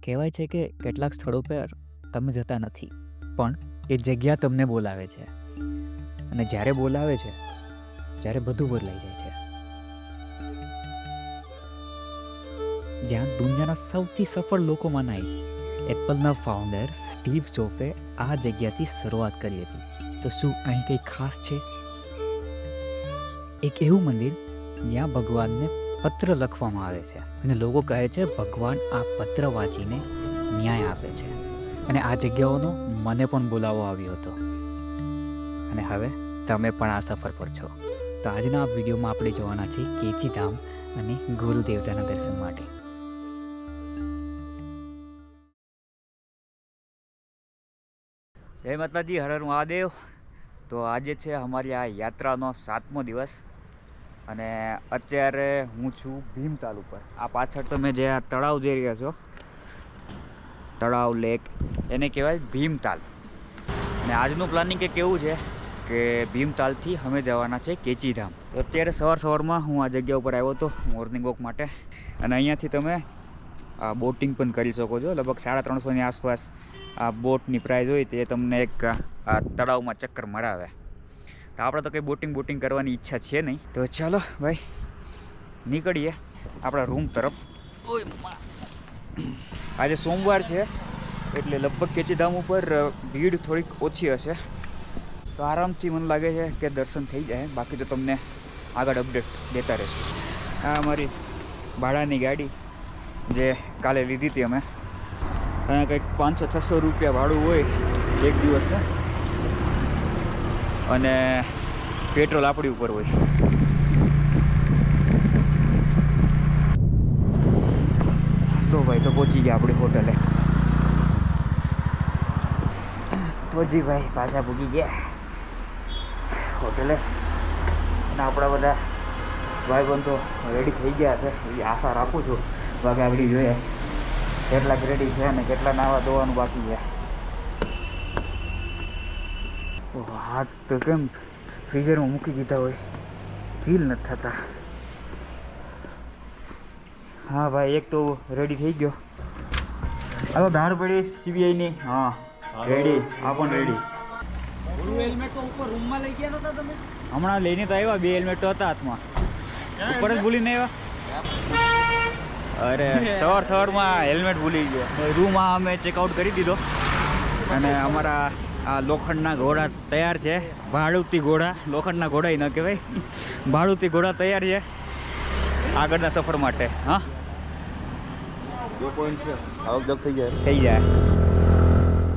કહેવાય છે કે કેટલાક સ્થળો પર તમે જતા નથી, પણ એ જગ્યા તમને બોલાવે છે. અને જ્યારે બોલાવે છે ત્યારે બધું બદલાઈ જાય છે. જ્યાં દુનિયાના સૌથી સફળ લોકોમાંના એપલના ફાઉન્ડર સ્ટીવ જોબ્સે આ જગ્યાથી શરૂઆત કરી હતી. તો શું અહીં કંઈ ખાસ છે? એક એવું મંદિર જ્યાં ભગવાનને પત્ર લખવામાં આવે છે અને લોકો કહે છે ભગવાન આ પત્ર વાંચીને ન્યાય આપે છે. અને આ જગ્યાઓનો મને પણ બોલાવો આવ્યો હતો. અને હવે તમે પણ આ સફર પર છો. તો આજના આ વિડીયોમાં આપણે જોવાના છે કેચી ધામ અને ગુરુ દેવતાના દર્શન માટે. જય માતાજી, હર હર મહાદેવ. તો આજે છે અમારી આ યાત્રાનો 7મો દિવસ અને અત્યારે હું છું ભીમતાલ ઉપર. આ પાછળ તમે જે આ તળાવ જોઈ રહ્યા છો, તળાવ લેક, એને કહેવાય ભીમતાલ. અને આજનું પ્લાનિંગ કે કેવું છે કે ભીમતાલથી અમે જવાના છે કેચી ધામ. તો અત્યારે સવારમાં હું આ જગ્યા ઉપર આવ્યો હતો મોર્નિંગ વોક માટે. અને અહીંયાથી તમે બોટિંગ પણ કરી શકો છો. લગભગ 350ની આસપાસ આ બોટની પ્રાઇસ હોય તે તમને એક આ તળાવમાં ચક્કર મરાવે. તો આપણે તો કંઈ બોટિંગ કરવાની ઈચ્છા છે નહીં. તો ચાલો ભાઈ નીકળીએ આપણા રૂમ તરફ. આજે સોમવાર છે એટલે લગભગ કેચી ધામ ઉપર ભીડ થોડીક ઓછી હશે. તો આરામથી મને લાગે છે કે દર્શન થઈ જાય. બાકી તો તમને આગળ અપડેટ દેતા રહીશું. આ અમારી ભાડાની ગાડી જે કાલે લીધી હતી અમે. અહીંયા કંઈક 500-600 રૂપિયા ભાડું હોય એક દિવસને, અને પેટ્રોલ આપણી ઉપર હોય. તો ભાઈ તો પહોંચી ગયા આપણી હોટલે. તો જી ભાઈ પાછા પૂગી ગયા હોટલે. અને આપણા બધા ભાઈબંધો રેડી થઈ ગયા છે એવી આશા રાખું છું. બાકી આગળ જોઈએ કેટલાક રેડી છે અને કેટલા નાવા ધોવાનું બાકી છે. હાથ તો કેમ ફ્રીઝરમાં મૂકી દીધા હોય, ફીલ નથી થતા. હા ભાઈ, એક તો રેડી થઈ ગયો. હાલો ધાર પડી સીબીઆઈની. હા રેડી, આ પણ રેડી. હમણાં લઈને તો આવ્યા, 2 હેલ્મેટ તો હતા હાથમાં, ઉપર જ ભૂલીને આવ્યા. અરે સવારમાં હેલ્મેટ ભૂલી ગયો. રૂમમાં અમે ચેકઆઉટ કરી દીધો અને અમારા આ લોખંડના ઘોડા તૈયાર છે. ભાડુતી ઘોડા, લોખંડના ઘોડા ન કહેવાય, ભાડુતી ઘોડા તૈયાર છે આગળના સફર માટે. હા થઈ જાય.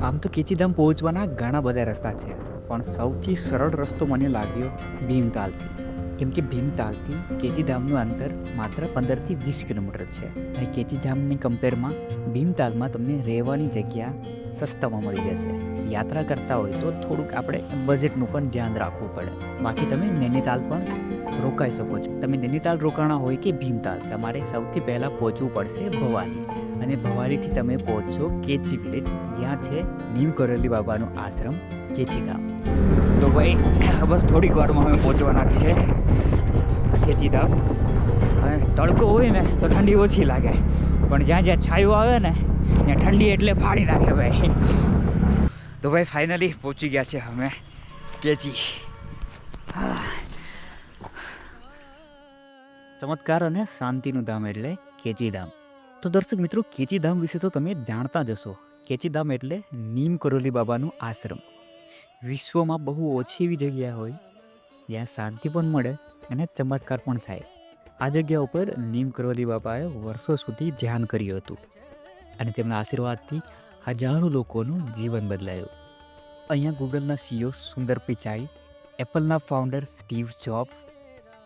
આમ તો કેચી ધામ પહોંચવાના ઘણા બધા રસ્તા છે, પણ સૌથી સરળ રસ્તો મને લાગ્યો ભીમતાલથી. કેમ કે ભીમતાલથી કેચી ધામનું અંતર માત્ર 15થી 20 કિલોમીટર છે. અને કેચી ધામની કમ્પેરમાં ભીમતાલમાં તમને રહેવાની જગ્યા સસ્તામાં મળી જશે. યાત્રા કરતા હોય તો થોડુંક આપણે બજેટનું પણ ધ્યાન રાખવું પડે. બાકી તમે નૈનીતાલ પણ રોકાઈ શકો છો. તમે નૈનીતાલ રોકાણા હોય કે ભીમતાલ, તમારે સૌથી પહેલાં પહોંચવું પડશે ભવાલી. અને ભવાલીથી તમે પહોંચશો કેચી વિલેજ, જ્યાં છે નીમ કરોલી બાબાનો આશ્રમ કેચી ધામ. તો ભાઈ બસ થોડીક વારમાં અમે પહોંચવાના છે કેચી ધામ. અને તડકો હોય ને તો ઠંડી ઓછી લાગે, પણ જ્યાં જ્યાં છાયું આવે ને ત્યાં ઠંડી એટલે ફાડી નાખે ભાઈ. તો ભાઈ ફાઇનલી પહોંચી ગયા છે અમે કેચી. ચમત્કાર અને શાંતિનું ધામ એટલે કેચી ધામ. તો દર્શક મિત્રો, કેચી ધામ વિશે તો તમે જાણતા જ હશો. કેચી ધામ એટલે નીમ કરોલી બાબાનું આશ્રમ. વિશ્વમાં બહુ ઓછી એવી જગ્યા હોય જ્યાં શાંતિ પણ મળે અને ચમત્કાર પણ થાય. આ જગ્યા ઉપર નીમ કરોલી બાબાએ વર્ષો સુધી ધ્યાન કર્યું હતું અને તેમના આશીર્વાદથી હજારો લોકોનું જીવન બદલાયું. અહીંયા ગૂગલના CEO સુંદર પિચાઈ, એપલના ફાઉન્ડર સ્ટીવ જોબ્સ,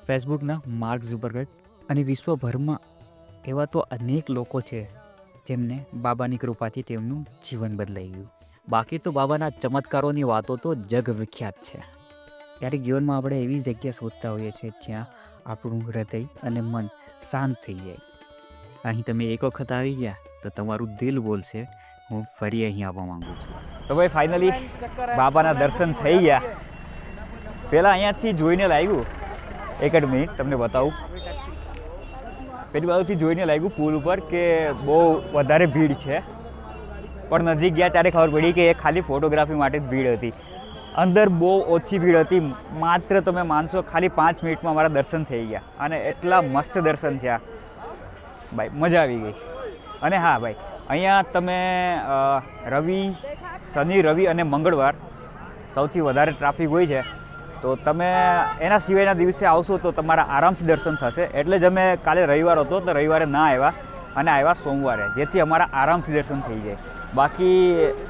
ફેસબુકના માર્ક ઝુકરબર્ગ અને વિશ્વભરમાં એવા તો અનેક લોકો છે જેમને બાબાની કૃપાથી તેમનું જીવન બદલાઈ ગયું. બાકી તો બાબાના ચમત્કારોની વાતો તો જગ વિખ્યાત છે. ક્યારેક જીવનમાં આપણે એવી જગ્યા શોધતા હોઈએ છીએ જ્યાં આપણું હૃદય અને મન શાંત થઈ જાય. અહીં તમે એક વખત આવી ગયા તો તમારું દિલ બોલશે હું ફરી અહીં આવવા માંગુ છું. તો ભાઈ ફાઇનલી બાબાના દર્શન થઈ ગયા. પહેલાં અહીંયાથી જોઈને લાગ્યું, એક જ મિનિટ તમને બતાવું. પેલી બાજુથી જોઈને લાગ્યું પુલ ઉપર કે બહુ વધારે ભીડ છે, પણ નજીક ગયા ત્યારે ખબર પડી કે એ ખાલી ફોટોગ્રાફી માટે જ ભીડ હતી. અંદર બહુ ઓછી ભીડ હતી. માત્ર તમે માનશો ખાલી 5 મિનિટમાં મારા દર્શન થઈ ગયા, અને એટલા મસ્ત દર્શન છે ભાઈ, મજા આવી ગઈ. અને હા ભાઈ, અહીંયા તમે શનિ રવિ અને મંગળવાર સૌથી વધારે ટ્રાફિક હોય છે, તો તમે એના સિવાયના દિવસે આવશો તો તમારા આરામથી દર્શન થશે. એટલે જ અમે કાલે રવિવાર હતો તો રવિવારે ના આવ્યા અને આવ્યા સોમવારે, જેથી અમારા આરામથી દર્શન થઈ જાય. બાકી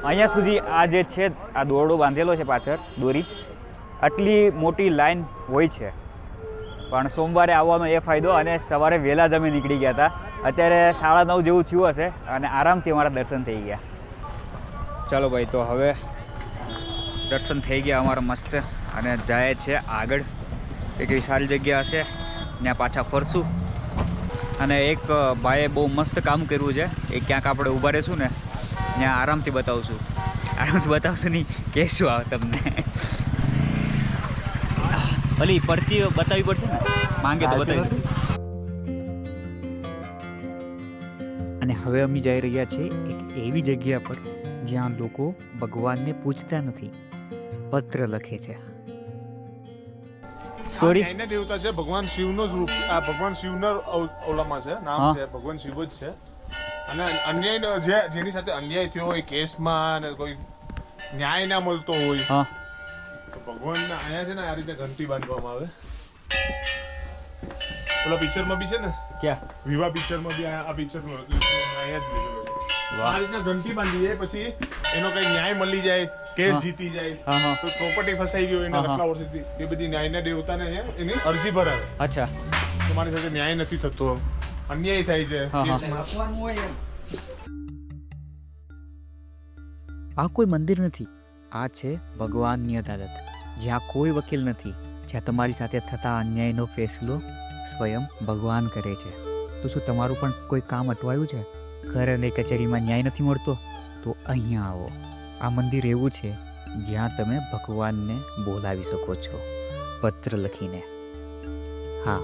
અહીંયા સુધી આ જે છે, આ દોરડો બાંધેલો છે પાછળ દોરી, આટલી મોટી લાઈન હોય છે. પણ સોમવારે આવવાનો એ ફાયદો, અને સવારે વહેલા જ અમે નીકળી ગયા હતા. અત્યારે 9:30 જેવું થયું હશે અને આરામથી અમારા દર્શન થઈ ગયા. ચાલો ભાઈ, તો હવે દર્શન થઈ ગયા અમારા મસ્ત, અને જાય છે આગળ. એક વિશાળ જગ્યા હશે, ત્યાં પાછા ફરશું. અને એક ભાઈએ બહુ મસ્ત કામ કર્યું છે, એ ક્યાંક આપણે ઊભા રહીશું ને ત્યાં આરામથી બતાવશું નહીં, કહેશું આવે તમને. ભલી પરચી બતાવવી પડશે ને, માંગે તો બતાવી. અને હવે અમે જઈ રહ્યા છીએ એક એવી જગ્યા પર જ્યાં લોકો ભગવાનને પૂછતા નથી, પત્ર લખે છે. સોરી, દેવતા છે ભગવાન શિવનો જ રૂપ. આ ભગવાન શિવના ઓલામાં છે, નામ છે ભગવાન શિવ જ છે. અને અન્યાય જેની સાથે અન્યાય થયો હોય કેસમાં, અને કોઈ ન્યાય ના મળતો હોય, તો ભગવાન અહીંયા છે ને આ રીતે ઘંટી બાંધવામાં આવે. ઓલા પિક્ચરમાં બી છે ને, ક્યાં વિવાહ પિક્ચરમાં બી આ પિક્ચરનું અહીંયા જ લીધેલું છે. આ રીતના ઘંટી બાંધી જાય, પછી એનો કઈ ન્યાય મળી જાય, કેસ જીતી જાય, તો પ્રોપર્ટી ફસાઈ ગયો એને કેટલા વર્ષથી, એ બધી ન્યાયના દેવતાને અહીંયા એની અરજી ભરાવે. અચ્છા, તમારી સાથે ન્યાય નથી થતો, અન્યાય થાય છે. આ કોઈ મંદિર નથી, આ છે ભગવાનની અદાલત, જ્યાં કોઈ વકીલ નથી, જ્યાં તમારી સાથે થતા અન્યાયનો ફેસલો સ્વયં ભગવાન કરે છે. તો શું તમારું પણ કોઈ કામ અટવાયું છે, ઘર અને કચેરીમાં ન્યાય નથી મળતો, તો અહીંયા આવો. આ મંદિર એવું છે જ્યાં તમે ભગવાનને બોલાવી શકો છો પત્ર લખીને. હા,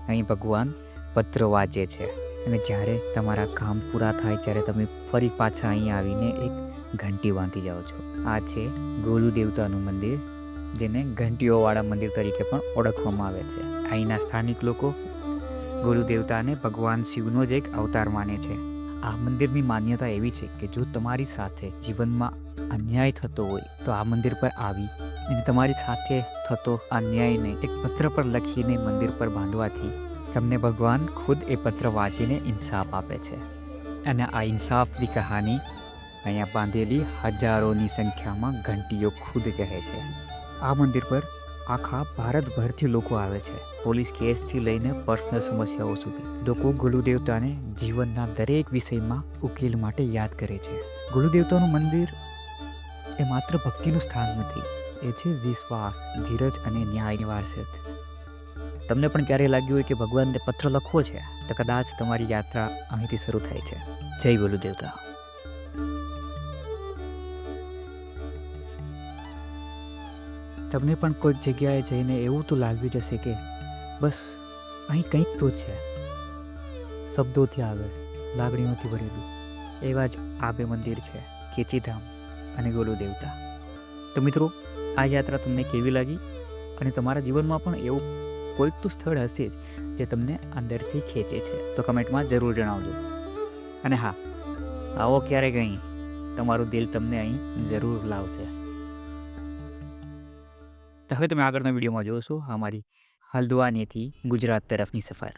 અહીં ભગવાન પત્ર વાંચે છે, અને જ્યારે તમારા કામ પૂરા થાય ત્યારે તમે ફરી પાછા અહીં આવીને એક ઘંટી બાંધી જાઓ છો. આ છે ગોલુ દેવતાનું મંદિર, જેને ઘંટીઓવાળા મંદિર તરીકે પણ ઓળખવામાં આવે છે. અહીંના સ્થાનિક લોકો ગોલુ દેવતાને ભગવાન શિવનો જ એક અવતાર માને છે. આ મંદિરની માન્યતા એવી છે કે જો તમારી સાથે જીવનમાં અન્યાય થતો હોય તો આ મંદિર પર આવી અને તમારી સાથે થતો અન્યાયને એક પત્ર પર લખીને મંદિર પર બાંધવાથી તમને ભગવાન ખુદ એ પત્ર વાંચીને ઇન્સાફ આપે છે. અને આ ઇન્સાફની કહાની અહીંયા બાંધેલી હજારોની સંખ્યામાં ઘંટીઓ ખુદ કહે છે. આ મંદિર પર આખા ભારતભરથી લોકો આવે છે. પોલીસ કેસથી લઈને પર્સનલ સમસ્યાઓ સુધી લોકો ગુરુદેવતાને જીવનના દરેક વિષયમાં ઉકેલ માટે યાદ કરે છે. ગુરુદેવતાનું મંદિર એ માત્ર ભક્તિનું સ્થાન નથી, એ છે વિશ્વાસ, ધીરજ અને ન્યાયની વારસત. તમને પણ ક્યારેય લાગ્યું હોય કે ભગવાનને પત્ર લખવો છે, તો કદાચ તમારી યાત્રા અહીંથી શરૂ થાય છે. જય ગુરુદેવતા. તમને પણ કોઈક જગ્યાએ જઈને એવું તો લાગ્યું જશે કે બસ અહીં કંઈક તો છે, શબ્દોથી આગળ, લાગણીઓથી ભરેલું. એવા જ આ બે મંદિર છે, કેચીધામ અને ગોલુ દેવતા. તો મિત્રો, આ યાત્રા તમને કેવી લાગી? અને તમારા જીવનમાં પણ એવું કોઈક તો સ્થળ હશે જ જે તમને અંદરથી ખેંચે છે, તો કમેન્ટમાં જરૂર જણાવજો. અને હા, આવો ક્યારેક અહીં, તમારું દિલ તમને અહીં જરૂર લાવશે. તો હવે તમે આગળના વિડીયોમાં જોશો અમારી હલ્દવાનીથી ગુજરાત તરફની સફર.